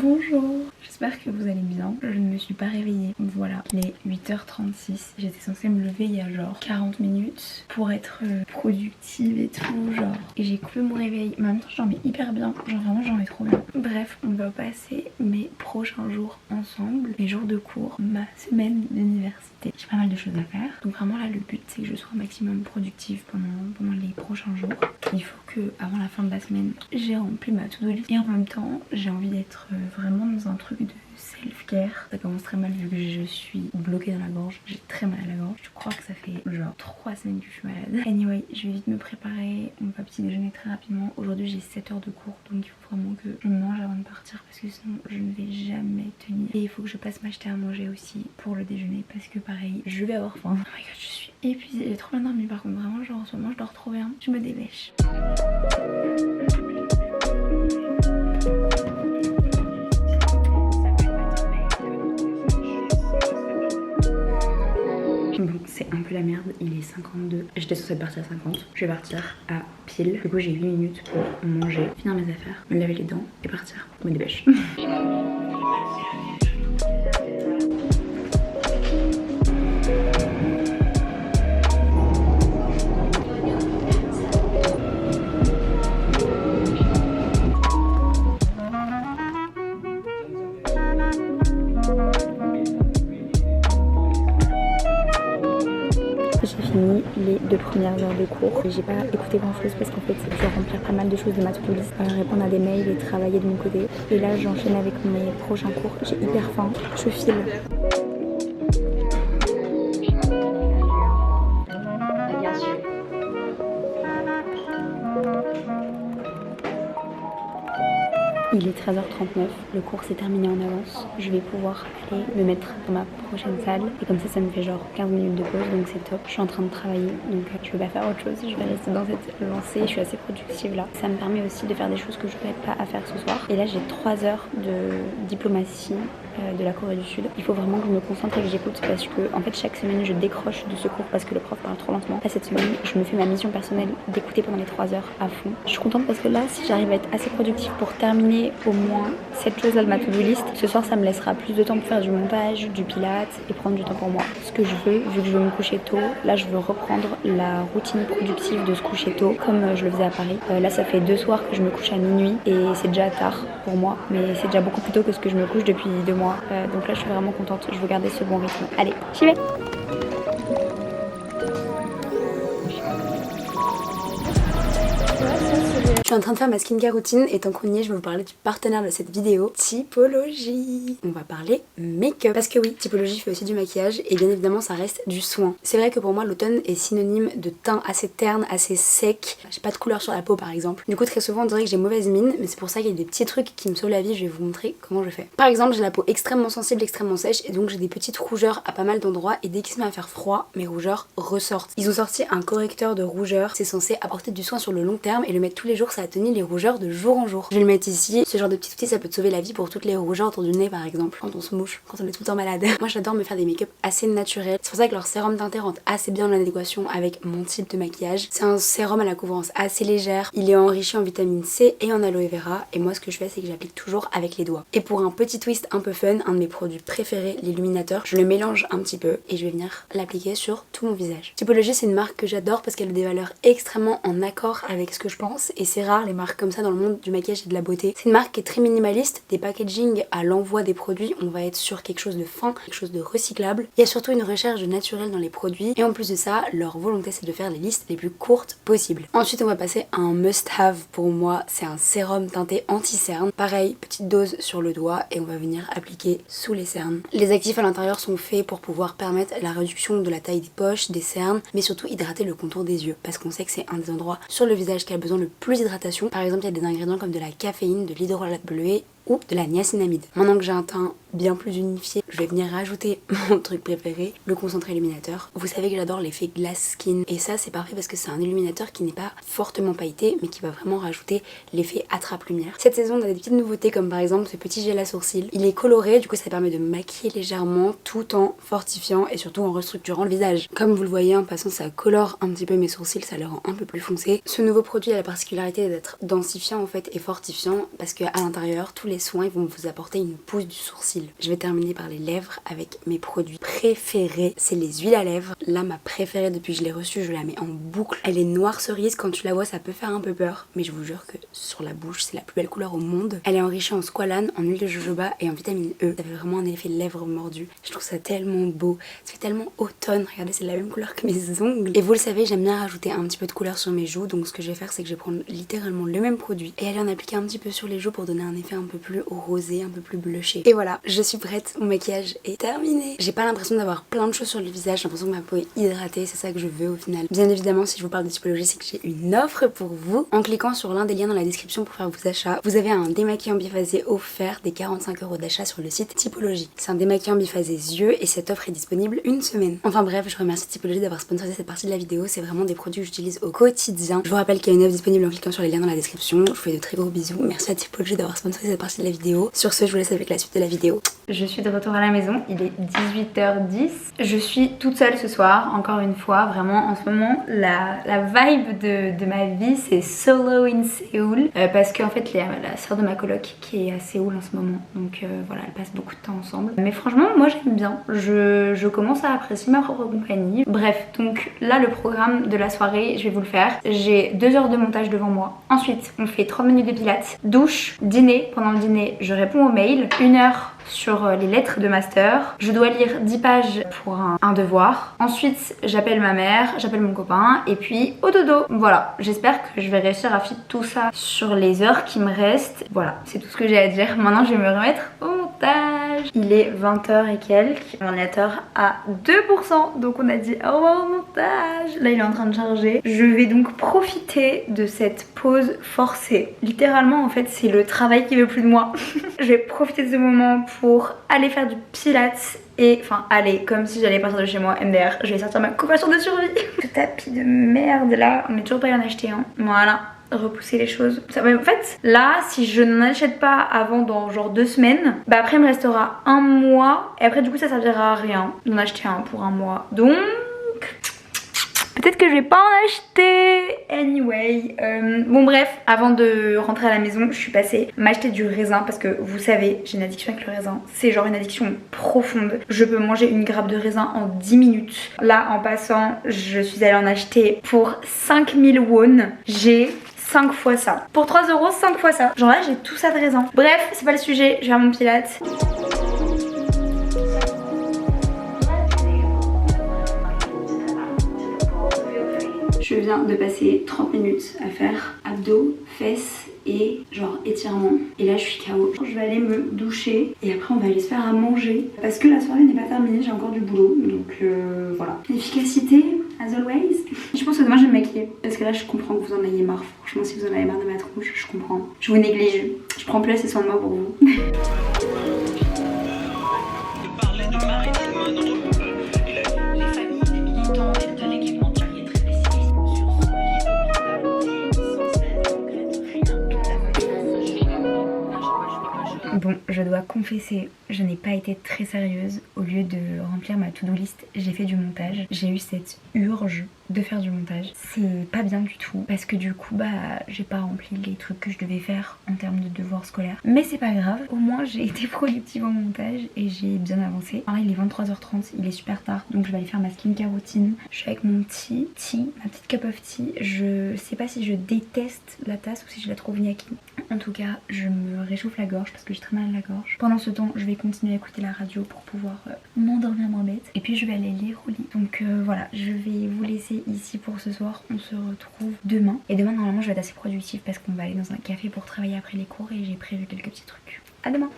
Bonjour, j'espère que vous allez bien. Je ne me suis pas réveillée. Voilà, il est 8h36. J'étais censée me lever il y a genre 40 minutes pour être productive et tout, genre. Et j'ai coupé mon réveil. Mais en même temps, j'en mets hyper bien. Genre vraiment, j'en mets trop bien. Bref, on va passer mes prochains jours ensemble. Mes jours de cours, ma semaine d'université. J'ai pas mal de choses à faire. Donc vraiment là, le but, c'est que je sois un maximum productive pendant les prochains jours. Il faut que, avant la fin de la semaine, j'ai rempli ma to-do list. Et en même temps, j'ai envie d'être vraiment dans un truc de self-care. Ça commence très mal vu que je suis bloquée dans la gorge. J'ai très mal à la gorge. Je crois que ça fait genre 3 semaines que je suis malade. Anyway, je vais vite me préparer. On va petit déjeuner très rapidement. Aujourd'hui, j'ai 7 heures de cours. Donc il faut vraiment que je mange avant de partir parce que sinon je ne vais jamais tenir. Et il faut que je passe m'acheter à manger aussi pour le déjeuner parce que pareil, je vais avoir faim. Oh my god, je suis épuisée. J'ai trop bien dormi par contre. Vraiment, genre en ce moment, je dors trop bien. Je me dépêche. Bon, c'est un peu la merde, il est 52. J'étais censée partir à 50. Je vais partir à pile. Du coup, j'ai 8 minutes pour manger, finir mes affaires, me laver les dents et partir. Je me dépêche. J'ai fini les 2 premières heures de cours. J'ai pas écouté grand chose parce qu'en fait je dois remplir pas mal de choses de ma to-do list, répondre à des mails et travailler de mon côté. Et là j'enchaîne avec mes prochains cours. J'ai hyper faim, je file. Il est 13h39, le cours s'est terminé en avance. Je vais pouvoir aller me mettre dans ma prochaine salle. Et comme ça me fait genre 15 minutes de pause, donc c'est top. Je suis en train de travailler, donc je vais pas faire autre chose. Je vais rester dans cette lancée, je suis assez productive là. Ça me permet aussi de faire des choses que je n'aurais pas à faire ce soir. Et là j'ai 3 heures de diplomatie de la Corée du Sud. Il faut vraiment que je me concentre et que j'écoute parce que en fait chaque semaine je décroche de ce cours parce que le prof parle trop lentement. Là cette semaine je me fais ma mission personnelle d'écouter pendant les 3 heures à fond. Je suis contente parce que là si j'arrive à être assez productive pour terminer au moins cette chose là de ma to-do list, ce soir ça me laissera plus de temps pour faire du montage, du pilates et prendre du temps pour moi. Ce que je veux, vu que je veux me coucher tôt, là je veux reprendre la routine productive de se coucher tôt comme je le faisais à Paris. Là ça fait 2 soirs que je me couche à minuit et c'est déjà tard pour moi, mais c'est déjà beaucoup plus tôt que ce que je me couche depuis 2 mois. Donc là je suis vraiment contente, je veux garder ce bon rythme. Allez, j'y vais. Je suis en train de faire ma skincare routine et tant qu'on y est, je vais vous parler du partenaire de cette vidéo, Typologie. On va parler make-up. Parce que oui, Typologie fait aussi du maquillage et bien évidemment ça reste du soin. C'est vrai que pour moi l'automne est synonyme de teint assez terne, assez sec. J'ai pas de couleur sur la peau par exemple. Du coup très souvent on dirait que j'ai mauvaise mine, mais c'est pour ça qu'il y a des petits trucs qui me sauvent la vie. Je vais vous montrer comment je fais. Par exemple j'ai la peau extrêmement sensible, extrêmement sèche et donc j'ai des petites rougeurs à pas mal d'endroits et dès qu'il se met à faire froid, mes rougeurs ressortent. Ils ont sorti un correcteur de rougeur, c'est censé apporter du soin sur le long terme et le mettre tous les jours, ça a tenu les rougeurs de jour en jour. Je vais le mettre ici. Ce genre de petit outil ça peut te sauver la vie pour toutes les rougeurs autour du nez par exemple, quand on se mouche, quand on est tout le temps malade. Moi j'adore me faire des make-up assez naturels. C'est pour ça que leur sérum teinté rentre assez bien en adéquation avec mon type de maquillage. C'est un sérum à la couvrance assez légère. Il est enrichi en vitamine C et en aloe vera. Et moi ce que je fais c'est que j'applique toujours avec les doigts. Et pour un petit twist un peu fun, un de mes produits préférés, l'illuminateur, je le mélange un petit peu et je vais venir l'appliquer sur tout mon visage. Typologie c'est une marque que j'adore parce qu'elle a des valeurs extrêmement en accord avec ce que je pense et c'est rare les marques comme ça dans le monde du maquillage et de la beauté. C'est une marque qui est très minimaliste, des packaging à l'envoi des produits, on va être sur quelque chose de fin, quelque chose de recyclable. Il y a surtout une recherche de naturel dans les produits et en plus de ça, leur volonté c'est de faire les listes les plus courtes possibles. Ensuite on va passer à un must-have pour moi, c'est un sérum teinté anti-cerne. Pareil, petite dose sur le doigt et on va venir appliquer sous les cernes. Les actifs à l'intérieur sont faits pour pouvoir permettre la réduction de la taille des poches, des cernes, mais surtout hydrater le contour des yeux parce qu'on sait que c'est un des endroits sur le visage qui a besoin le plus d'hydratation. Par exemple, il y a des ingrédients comme de la caféine, de l'hydrolat bleué ou de la niacinamide. Maintenant que j'ai un teint bien plus unifié, je vais venir rajouter mon truc préféré, le concentré illuminateur. Vous savez que j'adore l'effet glass skin et ça c'est parfait parce que c'est un illuminateur qui n'est pas fortement pailleté mais qui va vraiment rajouter l'effet attrape-lumière. Cette saison on a des petites nouveautés comme par exemple ce petit gel à sourcils. Il est coloré, du coup ça permet de maquiller légèrement tout en fortifiant et surtout en restructurant le visage. Comme vous le voyez en passant ça colore un petit peu mes sourcils, ça les rend un peu plus foncés. Ce nouveau produit a la particularité d'être densifiant en fait et fortifiant parce qu'à l'intérieur tous les les soins, ils vont vous apporter une pousse du sourcil. Je vais terminer par les lèvres avec mes produits préférés. C'est les huiles à lèvres. Là, ma préférée depuis que je l'ai reçue, je la mets en boucle. Elle est noire cerise. Quand tu la vois, ça peut faire un peu peur. Mais je vous jure que sur la bouche, c'est la plus belle couleur au monde. Elle est enrichie en squalane, en huile de jojoba et en vitamine E. Ça fait vraiment un effet lèvres mordues. Je trouve ça tellement beau. Ça fait tellement automne. Regardez, c'est la même couleur que mes ongles. Et vous le savez, j'aime bien rajouter un petit peu de couleur sur mes joues. Donc ce que je vais faire, c'est que je vais prendre littéralement le même produit et aller en appliquer un petit peu sur les joues pour donner un effet un peu plus rosé, un peu plus blushé. Et voilà, je suis prête. Mon maquillage est terminé. J'ai pas l'impression d'avoir plein de choses sur le visage. J'ai l'impression que ma peau est hydratée. C'est ça que je veux au final. Bien évidemment, si je vous parle de Typologie, c'est que j'ai une offre pour vous. En cliquant sur l'un des liens dans la description pour faire vos achats, vous avez un démaquillant biphasé offert des 45 € d'achat sur le site Typologie. C'est un démaquillant biphasé yeux et cette offre est disponible une semaine. Enfin bref, je remercie Typologie d'avoir sponsorisé cette partie de la vidéo. C'est vraiment des produits que j'utilise au quotidien. Je vous rappelle qu'il y a une offre disponible en cliquant sur les liens dans la description. Je vous fais de très gros bisous. Merci à Typologie d'avoir sponsorisé cette partie de la vidéo. Sur ce, je vous laisse avec la suite de la vidéo. Je suis de retour à la maison, il est 18h10. Je suis toute seule ce soir, encore une fois. Vraiment, en ce moment, la vibe de ma vie, c'est solo in Séoul. Parce qu'en fait, il y a la soeur de ma coloc qui est à Séoul en ce moment. Donc voilà, elle passe beaucoup de temps ensemble. Mais franchement, moi j'aime bien. Je commence à apprécier ma propre compagnie. Bref, donc là, le programme de la soirée, je vais vous le faire. J'ai 2 heures de montage devant moi. Ensuite, on fait 30 minutes de pilates, douche, dîner. Pendant le dîner, je réponds aux mails. 1 heure sur les lettres de master. Je dois lire 10 pages pour un devoir. Ensuite, j'appelle ma mère, j'appelle mon copain et puis au dodo. Voilà, j'espère que je vais réussir à faire tout ça sur les heures qui me restent. Voilà, c'est tout ce que j'ai à dire. Maintenant, je vais me remettre au montage. Il est 20h et quelques. Mon ordinateur à 2%. Donc on a dit au revoir au montage. Là, il est en train de charger. Je vais donc profiter de cette pause forcée. Littéralement, en fait, c'est le travail qui veut plus de moi. Je vais profiter de ce moment pour aller faire du pilates et enfin aller comme si j'allais partir de chez moi. MDR, je vais sortir ma couverture de survie. Ce tapis de merde là, on est toujours pas y en acheter un. Voilà, repousser les choses. Ça, en fait, là, si je n'en achète pas avant dans genre 2 semaines, bah après il me restera 1 mois et après du coup ça servira à rien d'en acheter un pour 1 mois. Donc peut-être que je vais pas en acheter. Anyway, bon bref, avant de rentrer à la maison, je suis passée m'acheter du raisin parce que vous savez, j'ai une addiction avec le raisin. C'est genre une addiction profonde. Je peux manger une grappe de raisin en 10 minutes. Là, en passant, je suis allée en acheter pour 5000 won. J'ai 5 fois ça. Pour 3 €, 5 fois ça. Genre là, j'ai tout ça de raisin. Bref, c'est pas le sujet, je vais faire mon pilates. Je viens de passer 30 minutes à faire abdos, fesses et genre étirements. Et là je suis KO. Je vais aller me doucher et après on va aller se faire à manger. Parce que la soirée n'est pas terminée, j'ai encore du boulot. Donc voilà. L'efficacité, as always. Je pense que demain je vais me maquiller. Parce que là je comprends que vous en ayez marre. Franchement si vous en avez marre de ma tronche, je comprends. Je vous néglige. Je prends plus assez soin de moi pour vous. Bon, je dois confesser, je n'ai pas été très sérieuse. Au lieu de remplir ma to-do list, j'ai fait du montage. J'ai eu cette urge de faire du montage. C'est pas bien du tout parce que du coup, bah, j'ai pas rempli les trucs que je devais faire en termes de devoirs scolaires. Mais c'est pas grave, au moins j'ai été productive en montage et j'ai bien avancé. Alors, il est 23h30, il est super tard, donc je vais aller faire ma skincare routine. Je suis avec mon tea, ma petite cup of tea. Je sais pas si je déteste la tasse ou si je la trouve gnaki. En tout cas, je me réchauffe la gorge parce que j'ai très mal à la gorge. Pendant ce temps, je vais continuer à écouter la radio pour pouvoir m'endormir moins bête. Et puis je vais aller lire au lit. Donc voilà, je vais vous laisser ici pour ce soir. On se retrouve demain. Et demain, normalement, je vais être assez productive parce qu'on va aller dans un café pour travailler après les cours et j'ai prévu quelques petits trucs. À demain!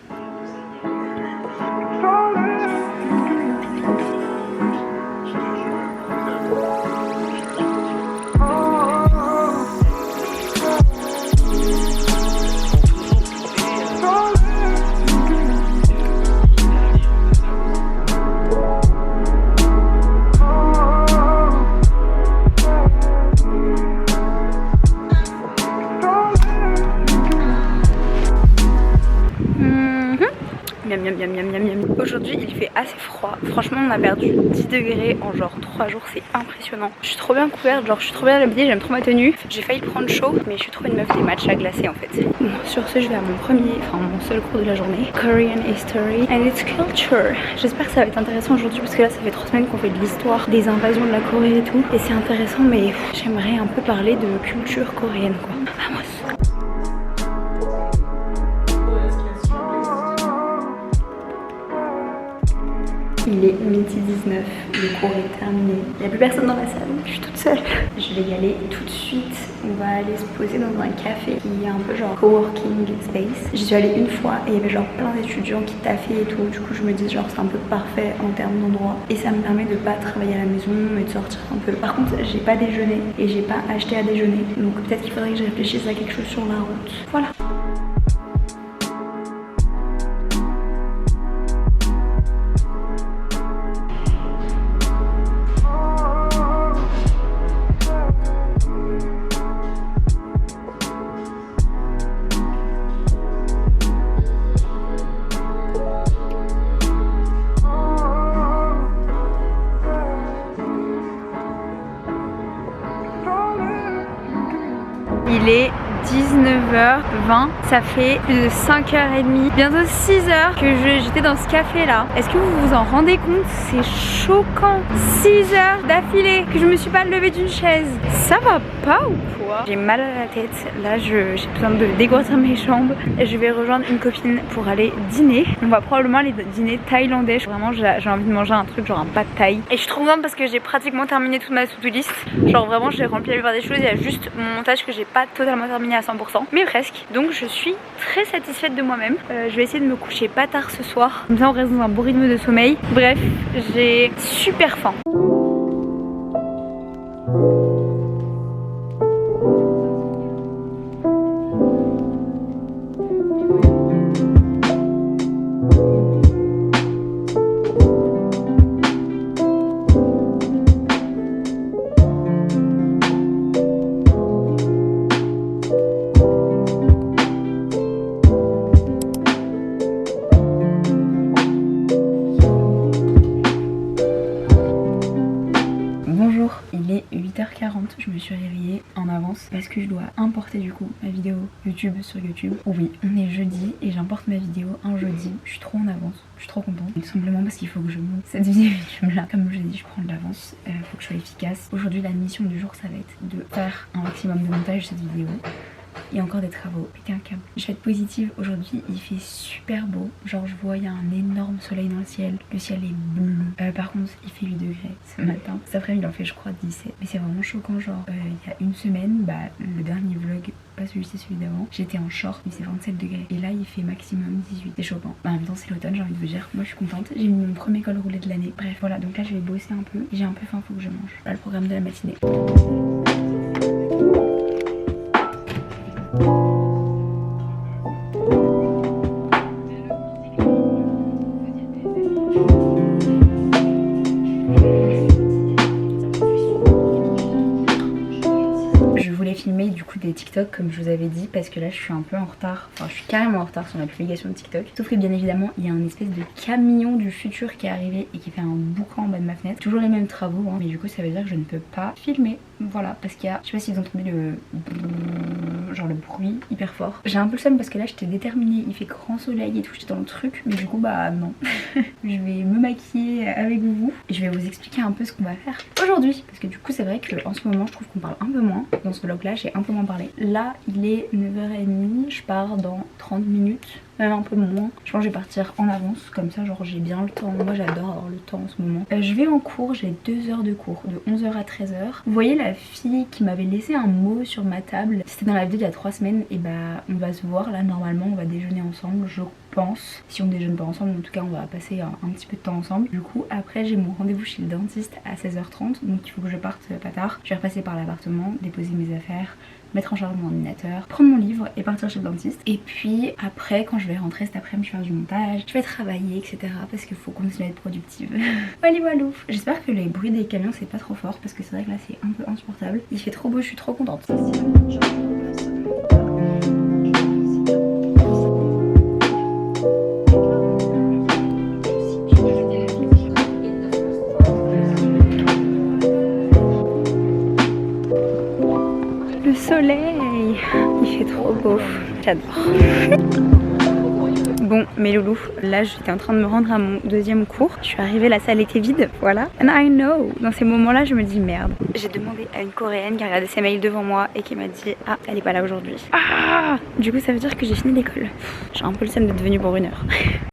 Miam miam miam miam miam miam. Aujourd'hui il fait assez froid. Franchement on a perdu 10 degrés en genre 3 jours, c'est impressionnant. Je suis trop bien couverte, genre je suis trop bien habillée, j'aime trop ma tenue. J'ai failli prendre chaud mais je suis trop une meuf des matchs à glacer en fait. Bon, sur ce je vais à mon seul cours de la journée, Korean History and its Culture. J'espère que ça va être intéressant aujourd'hui parce que là ça fait 3 semaines qu'on fait de l'histoire des invasions de la Corée et tout. Et c'est intéressant mais j'aimerais un peu parler de culture coréenne quoi. Vamos. Il est 12h19, le cours est terminé. Il n'y a plus personne dans la salle, je suis toute seule. Je vais y aller tout de suite. On va aller se poser dans un café qui est un peu genre coworking space. J'y suis allée une fois et il y avait genre plein d'étudiants qui taffaient et tout. Du coup je me dis genre c'est un peu parfait en termes d'endroit. Et ça me permet de pas travailler à la maison et de sortir un peu. Par contre j'ai pas déjeuné et j'ai pas acheté à déjeuner. Donc peut-être qu'il faudrait que je réfléchisse à quelque chose sur la route. Voilà. Il est 19h20, ça fait plus de 5h30, bientôt 6h que j'étais dans ce café là. Est-ce que vous vous en rendez compte? C'est choquant. 6 heures d'affilée que je me suis pas levée d'une chaise. Ça va pas ou quoi? J'ai mal à la tête, là j'ai besoin de dégrossir mes jambes. Je vais rejoindre une copine pour aller dîner. On va probablement aller dîner thaïlandais. Vraiment j'ai envie de manger un truc genre un pad thaï. Et je suis trop contente parce que j'ai pratiquement terminé toute ma to-do list. Genre vraiment j'ai rempli la plupart des choses, il y a juste mon montage que j'ai pas totalement terminé à 100%, mais presque. Donc je suis très satisfaite de moi-même. Je vais essayer de me coucher pas tard ce soir. Comme ça on reste dans un bon rythme de sommeil. Bref, j'ai super faim. Il est 8h40, je me suis réveillée en avance parce que je dois importer du coup ma vidéo YouTube sur YouTube. Oui, on est jeudi et j'importe ma vidéo un jeudi. Je suis trop en avance, je suis trop contente. Tout simplement parce qu'il faut que je monte cette vidéo YouTube là. Comme je l'ai dit, je prends de l'avance, faut que je sois efficace. Aujourd'hui la mission du jour ça va être de faire un maximum de montage de cette vidéo. Et encore des travaux, péter un câble. Je vais être positive, aujourd'hui il fait super beau. Genre je vois il y a un énorme soleil dans le ciel est bleu. Par contre il fait 8 degrés ce matin. Cet après-midi il en fait je crois 17. Mais c'est vraiment choquant, genre il y a une semaine, le dernier vlog, pas celui-ci, celui d'avant, j'étais en short, mais c'est 27 degrés. Et là il fait maximum 18, c'est choquant. En même temps c'est l'automne, j'ai envie de vous dire, moi je suis contente. J'ai mis mon premier col roulé de l'année. Bref voilà, donc là je vais bosser un peu. J'ai un peu faim, faut que je mange. Voilà le programme de la matinée. Filmer du coup des TikTok comme je vous avais dit parce que là je suis un peu en retard, enfin je suis carrément en retard sur la publication de TikTok, sauf que bien évidemment il y a un espèce de camion du futur qui est arrivé et qui fait un boucan en bas de ma fenêtre, toujours les mêmes travaux hein, mais du coup ça veut dire que je ne peux pas filmer, voilà, parce qu'il y a, je sais pas si vous entendez le bruit hyper fort. J'ai un peu le seum parce que là j'étais déterminée, il fait grand soleil et tout, j'étais dans le truc, mais du coup bah non. Je vais me maquiller avec vous et je vais vous expliquer un peu ce qu'on va faire aujourd'hui, parce que du coup c'est vrai qu'en ce moment je trouve qu'on parle un peu moins dans ce vlog là, j'ai un peu moins parlé. Là il est 9h30, je pars dans 30 minutes, même un peu moins. Je pense que je vais partir en avance, comme ça genre j'ai bien le temps. Moi j'adore avoir le temps en ce moment. Je vais en cours, j'ai 2 heures de cours, de 11h à 13h. Vous voyez la fille qui m'avait laissé un mot sur ma table, c'était dans la vidéo il y a 3 semaines, et bah on va se voir là normalement, on va déjeuner ensemble je pense. Si on déjeune pas ensemble, en tout cas on va passer un petit peu de temps ensemble. Du coup après j'ai mon rendez-vous chez le dentiste à 16h30, donc il faut que je parte pas tard. Je vais repasser par l'appartement, déposer mes affaires, mettre en charge mon ordinateur, prendre mon livre et partir chez le dentiste. Et puis après quand je vais rentrer cet après-midi, je vais faire du montage, je vais travailler etc, parce qu'il faut continuer à être productive. Voilà voilà. J'espère que les bruits des camions c'est pas trop fort parce que c'est vrai que là c'est un peu insupportable. Il fait trop beau, je suis trop contente. soleil. Il fait trop beau. J'adore. Bon, mes loulous, là j'étais en train de me rendre à mon deuxième cours. Je suis arrivée, la salle était vide, voilà. And I know, dans ces moments-là, je me dis merde. J'ai demandé à une coréenne qui a regardé ses mails devant moi et qui m'a dit ah, elle est pas là aujourd'hui. Ah, du coup, ça veut dire que j'ai fini l'école. J'ai un peu le seum d'être venue pour 1 heure.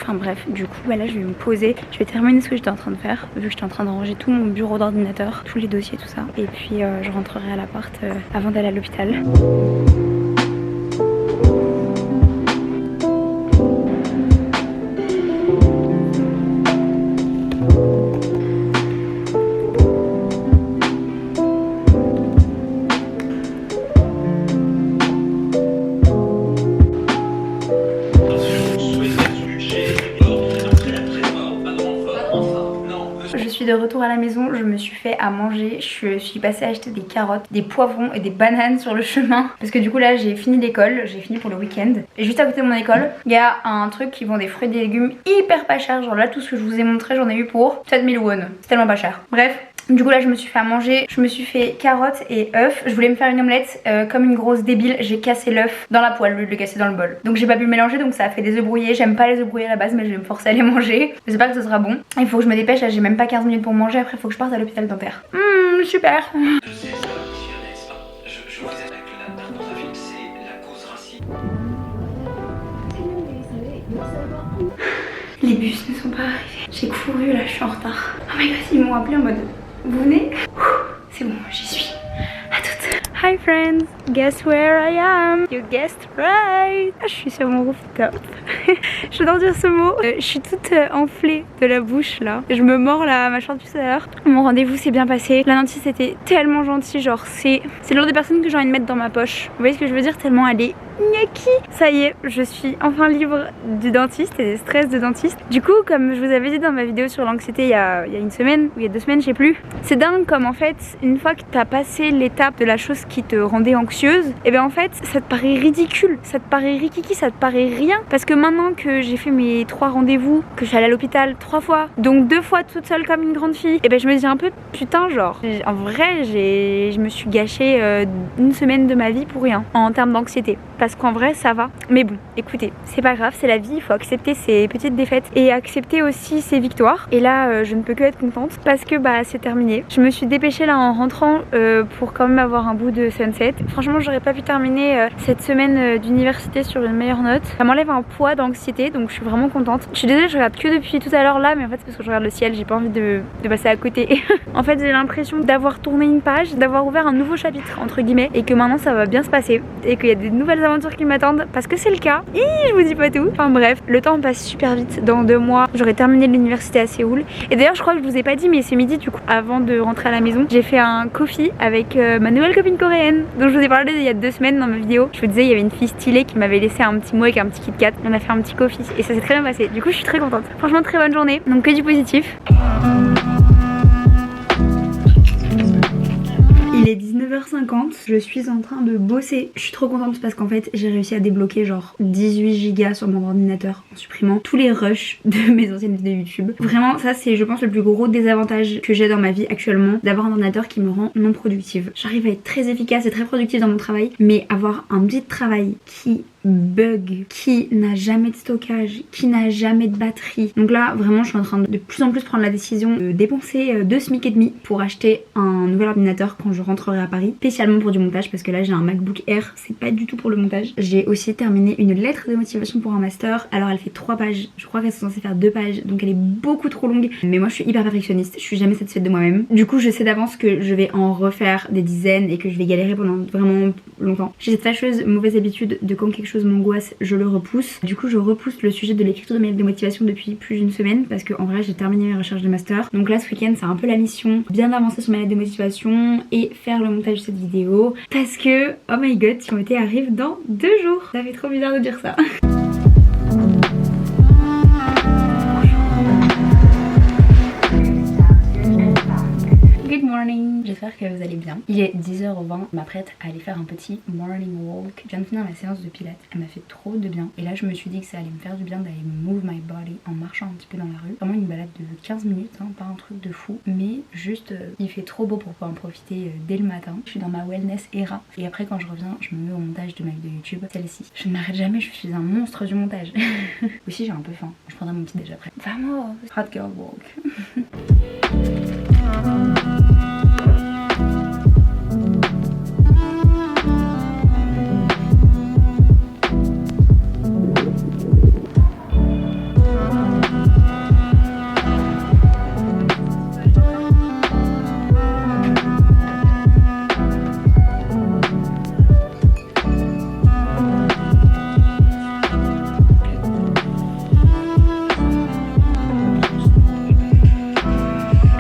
Enfin bref, du coup, bah là je vais me poser. Je vais terminer ce que j'étais en train de faire, vu que j'étais en train de ranger tout mon bureau d'ordinateur, tous les dossiers, tout ça. Et puis je rentrerai à l'appart avant d'aller à l'hôpital. De retour à la maison, je me suis fait à manger. Je suis passée à acheter des carottes, des poivrons et des bananes sur le chemin parce que du coup là j'ai fini l'école, j'ai fini pour le week-end et juste à côté de mon école il y a un truc qui vend des fruits et des légumes hyper pas cher. Genre là tout ce que je vous ai montré j'en ai eu pour 7000 won, c'est tellement pas cher. Bref, du coup là je me suis fait à manger, je me suis fait carottes et œufs. Je voulais me faire une omelette, comme une grosse débile j'ai cassé l'œuf dans la poêle au lieu de le casser dans le bol. Donc j'ai pas pu le mélanger, donc ça a fait des œufs brouillés. J'aime pas les œufs brouillés à la base mais je vais me forcer à les manger. J'espère que ce sera bon. Il faut que je me dépêche, là j'ai même pas 15 minutes pour manger, après il faut que je parte à l'hôpital dentaire. Super. Je sais, ça va monsieur, n'est-ce pas? Je vous aide avec le narcotrafic, c'est la cause raciste. Les bus ne sont pas arrivés. J'ai couru là, je suis en retard. Oh my god, ils m'ont appelé en mode vous venez? C'est bon, j'y suis. À toutes. Hi friends, guess where I am? You guessed right. Je suis sur mon rooftop. J'adore dire ce mot. Je suis toute enflée de la bouche là. Je me mords la mâchoire depuis tout à l'heure. Mon rendez-vous s'est bien passé. La dentiste était tellement gentille. Genre c'est le genre de personne que j'ai envie de mettre dans ma poche. Vous voyez ce que je veux dire? Tellement elle est gnaki. Ça y est, je suis enfin libre du dentiste et des stress de dentiste. Du coup, comme je vous avais dit dans ma vidéo sur l'anxiété il y a 1 semaine ou il y a 2 semaines, je sais plus. C'est dingue comme en fait, une fois que t'as passé l'étape de la chose qui te rendait anxieuse, et bien en fait, ça te paraît ridicule, ça te paraît rikiki, ça te paraît rien. Parce que maintenant que j'ai fait mes 3 rendez-vous, que je suis allée à l'hôpital 3 fois, donc 2 fois toute seule comme une grande fille, et ben je me dis un peu putain genre, en vrai je me suis gâché 1 semaine de ma vie pour rien en termes d'anxiété. Parce qu'en vrai ça va. Mais bon, écoutez, c'est pas grave, c'est la vie, il faut accepter ses petites défaites et accepter aussi ses victoires. Et là je ne peux que être contente parce que bah c'est terminé. Je me suis dépêchée là en rentrant pour quand même avoir un bout de sunset. Franchement j'aurais pas pu terminer cette semaine d'université sur une meilleure note. Ça m'enlève un poids d'anxiété donc je suis vraiment contente. Je suis désolée, je regarde que depuis tout à l'heure là, mais en fait c'est parce que je regarde le ciel, j'ai pas envie de passer à côté. En fait j'ai l'impression d'avoir tourné une page, d'avoir ouvert un nouveau chapitre entre guillemets et que maintenant ça va bien se passer et qu'il y a des nouvelles aventures qui m'attendent parce que c'est le cas. Je vous dis pas tout. Enfin bref, le temps passe super vite. Dans 2 mois, j'aurai terminé l'université à Séoul. Et d'ailleurs, je crois que je vous ai pas dit, mais ce midi, du coup, avant de rentrer à la maison, j'ai fait un coffee avec ma nouvelle copine coréenne dont je vous ai parlé il y a 2 semaines dans ma vidéo. Je vous disais, il y avait une fille stylée qui m'avait laissé un petit mot avec un petit Kit Kat. On a fait un petit coffee et ça s'est très bien passé. Du coup, je suis très contente. Franchement, très bonne journée. Donc que du positif. Il est 19h50, je suis en train de bosser. Je suis trop contente parce qu'en fait j'ai réussi à débloquer genre 18 Go sur mon ordinateur en supprimant tous les rushs de mes anciennes vidéos YouTube. Vraiment ça c'est je pense le plus gros désavantage que j'ai dans ma vie actuellement, d'avoir un ordinateur qui me rend non productive. J'arrive à être très efficace et très productive dans mon travail, mais avoir un petit travail qui bug, qui n'a jamais de stockage, qui n'a jamais de batterie. Donc là vraiment je suis en train de plus en plus prendre la décision de dépenser 2 SMIC et demi pour acheter un nouvel ordinateur quand je rentrerai à Paris, spécialement pour du montage parce que là j'ai un MacBook Air, c'est pas du tout pour le montage. J'ai aussi terminé une lettre de motivation pour un master, alors elle fait 3 pages, je crois qu'elle est censée faire 2 pages donc elle est beaucoup trop longue, mais moi je suis hyper perfectionniste, je suis jamais satisfaite de moi-même. Du coup je sais d'avance que je vais en refaire des dizaines et que je vais galérer pendant vraiment longtemps. J'ai cette fâcheuse mauvaise habitude de quand quelque chose m'angoisse, je le repousse. Du coup je repousse le sujet de l'écriture de mes lettres de motivation depuis plus d'1 semaine parce qu'en vrai j'ai terminé mes recherches de master. Donc là ce week-end c'est un peu la mission, bien avancer sur mes lettres de motivation et faire le montage de cette vidéo parce que oh my god, Timothée arrive dans 2 jours. Ça fait trop bizarre de dire ça. Good morning. J'espère j'espère que vous allez bien. Il est 10h20, je m'apprête à aller faire un petit morning walk. Je viens de finir ma séance de pilates, elle m'a fait trop de bien. Et là je me suis dit que ça allait me faire du bien d'aller move my body en marchant un petit peu dans la rue. Vraiment une balade de 15 minutes, hein, pas un truc de fou. Mais juste, il fait trop beau pour pouvoir en profiter dès le matin. Je suis dans ma wellness era. Et après quand je reviens, je me mets au montage de ma vidéo YouTube, celle-ci. Je ne m'arrête jamais, je suis un monstre du montage. Aussi j'ai un peu faim, je prendrai mon petit déj après. Vamos, hot girl walk.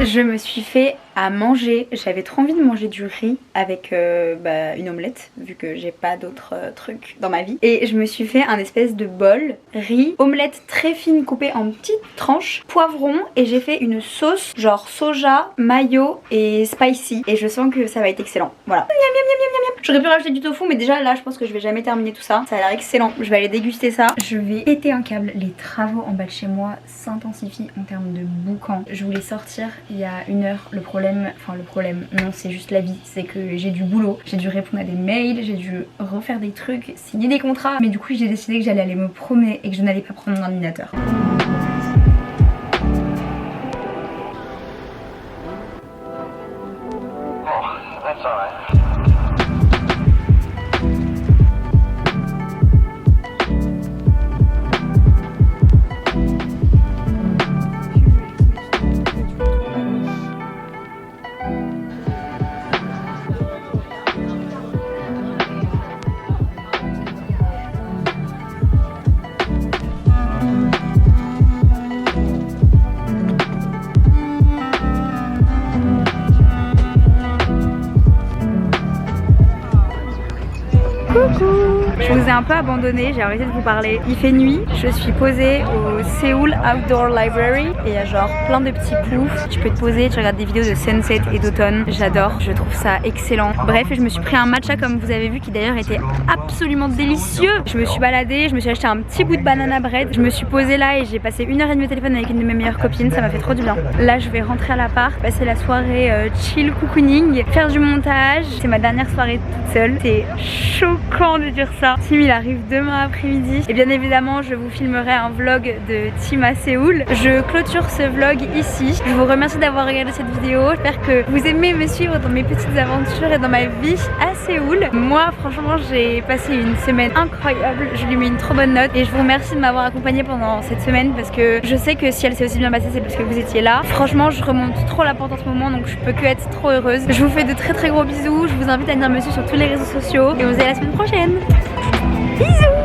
Je me suis fait à manger, j'avais trop envie de manger du riz avec une omelette vu que j'ai pas d'autres trucs dans ma vie, et je me suis fait un espèce de bol riz, omelette très fine coupée en petites tranches, poivron, et j'ai fait une sauce genre soja, mayo et spicy, et je sens que ça va être excellent. Voilà. J'aurais pu rajouter du tofu, mais déjà là je pense que je vais jamais terminer tout ça. Ça a l'air excellent, je vais aller déguster ça. Je vais péter un câble, les travaux en bas de chez moi s'intensifient en termes de boucan. Je voulais sortir il y a 1 heure, le problème, non c'est juste la vie, c'est que j'ai du boulot, j'ai dû répondre à des mails, j'ai dû refaire des trucs, signer des contrats, mais du coup j'ai décidé que j'allais aller me promener et que je n'allais pas prendre mon ordinateur. That's all right. Je vous ai un peu abandonné, j'ai arrêté de vous parler. Il fait nuit, je suis posée au Seoul Outdoor Library et il y a genre plein de petits poufs. Tu peux te poser, tu regardes des vidéos de sunset et d'automne. J'adore, je trouve ça excellent. Bref, je me suis pris un matcha comme vous avez vu qui d'ailleurs était absolument délicieux. Je me suis baladée, je me suis acheté un petit bout de banana bread. Je me suis posée là et j'ai passé 1h30 au téléphone avec une de mes meilleures copines, ça m'a fait trop du bien. Là je vais rentrer à l'appart, passer la soirée chill cocooning, faire du montage. C'est ma dernière soirée toute seule. C'est choquant de dire ça. Tim il arrive demain après-midi et bien évidemment je vous filmerai un vlog de Tim à Séoul. Je clôture ce vlog ici. Je vous remercie d'avoir regardé cette vidéo. J'espère que vous aimez me suivre dans mes petites aventures et dans ma vie à Séoul. Moi franchement j'ai passé une semaine incroyable. Je lui mets une trop bonne note et je vous remercie de m'avoir accompagnée pendant cette semaine parce que je sais que si elle s'est aussi bien passée c'est parce que vous étiez là. Franchement je remonte trop la pente en ce moment donc je peux que être trop heureuse. Je vous fais de très gros bisous. Je vous invite à venir me suivre sur tous les réseaux sociaux et on se dit à la semaine prochaine. Bisous.